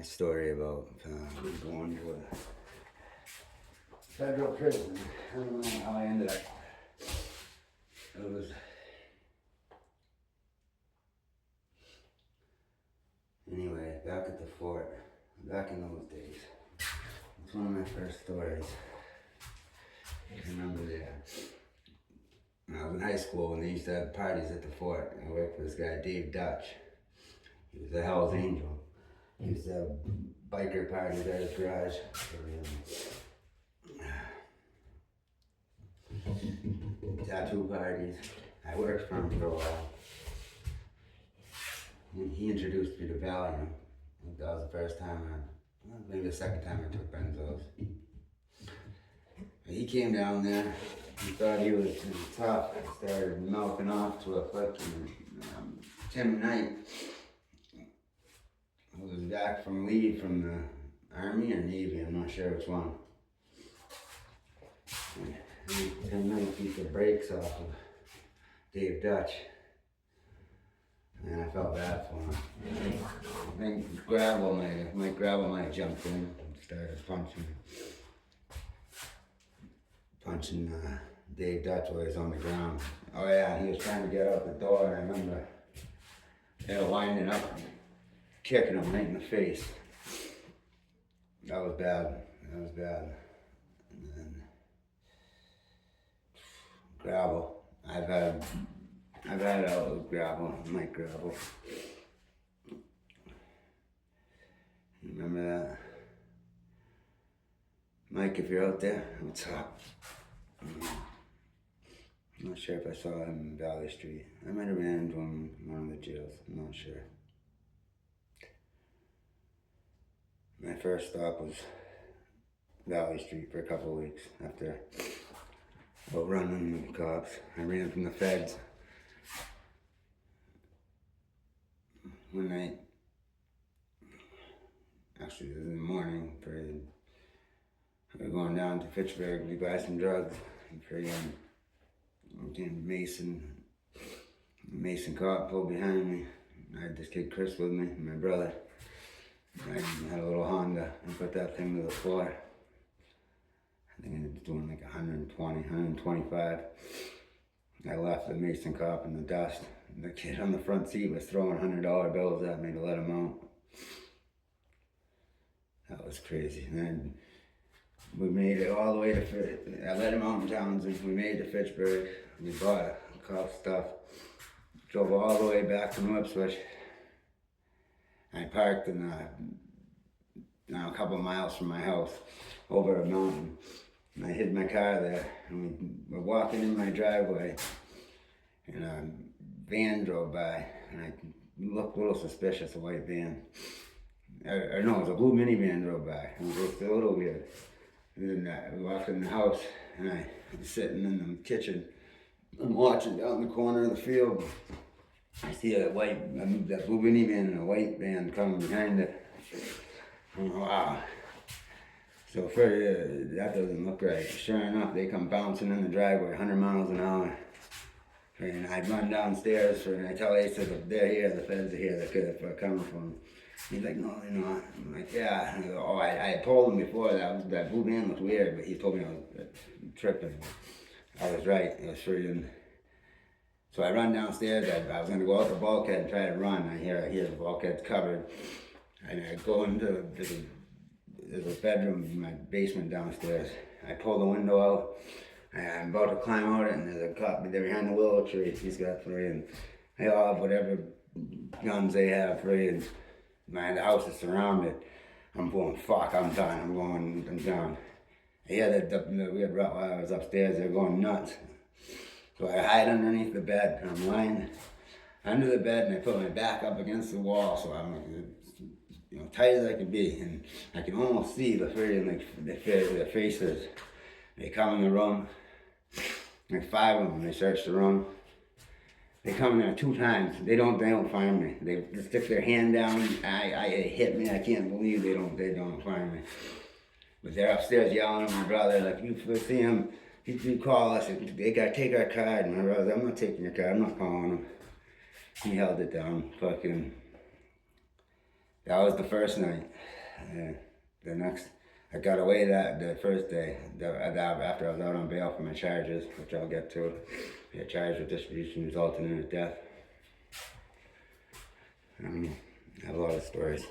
my story about going to a federal prison. I don't know how I ended up. It was anyway back at the fort. Back in those days, it's one of my first stories. I remember that. When I was in high school, and they used to have parties at the fort. I worked for this guy, Dave Dutch. He was a Hell's Angel. He used to have biker parties at his garage. Tattoo parties. I worked for him for a while. And he introduced me to Valium. I think that was the first time maybe the second time I took benzos. He came down there, he thought he was tough, started milking off to a fucking Tim Knight, who was back from leave from the Army or Navy, I'm not sure which one. And Tim Knight beat the brakes off of Dave Dutch. And I felt bad for him. I think Mike Gravel might have jumped in and started punching Dave Dutch while he was on the ground. Oh yeah, he was trying to get out the door, and I remember they were winding up, kicking him right in the face. That was bad. And then Gravel. I've had out with Gravel, Mike Gravel. Remember that? Mike, if you're out there, what's up? I'm not sure if I saw him in Valley Street. I might have ran into him in one of the jails, I'm not sure. My first stop was Valley Street for a couple of weeks after running with the cops. I ran from the feds. One night, actually it was in the morning, we were going down to Fitchburg to buy some drugs. Mason cop pulled behind me. I had this kid Chris with me, my brother. I had a little Honda and put that thing to the floor. I think it was doing like 120, 125. I left the Mason cop in the dust. The kid on the front seat was throwing $100 bills at me to let him out. That was crazy. And then we made it all the way to I let him out in Townsend. We made it to Fitchburg. We bought cop stuff. Drove all the way back to New Ipswich. I parked in a couple of miles from my house over a mountain. And I hid my car there. And we were walking in my driveway. And a van drove by. And I looked a little suspicious, a white van. Or no, it was a blue minivan drove by. It was just a little weird. And then I walked in the house, and I was sitting in the kitchen. I'm watching down the corner of the field. I see that blue minivan and a white van coming behind it. Wow. So that doesn't look right. Sure enough, they come bouncing in the driveway, 100 miles an hour. And I run downstairs, and I tell Ace that they're here, the feds are here, they're coming for them. He's like, no, they're not. I'm like, yeah. I go, I had told him before that blue van looked weird, but he told me I was tripping. I was right. It was freaking. So I run downstairs. I was going to go out the bulkhead and try to run. I hear the bulkhead's covered. And I go into there's a bedroom in my basement downstairs. I pull the window out. I'm about to climb out it, and there's a cop there behind the willow tree. He's got three, and they all have whatever guns they have, three, and the house is surrounded. I'm going, fuck, I'm done. I'm down. Yeah, we had Rottweilers upstairs, they're going nuts. So I hide underneath the bed, and I'm lying under the bed, and I put my back up against the wall, so I'm tight as I can be, and I can almost see the their faces. They come in the room, like 5 of them, they search the room. They come in there 2 times. They don't find me. They just stick their hand down. It hit me. I can't believe they don't find me. But they're upstairs yelling at my brother, like, you see him, you call us. They gotta take our card. And my brother, I'm not taking your card. I'm not calling him. He held it down. Fucking. that was the first night. The next, I got away the first day, after I was out on bail for my charges, which I'll get to. I got charged with distribution resulting in a death. I have a lot of stories.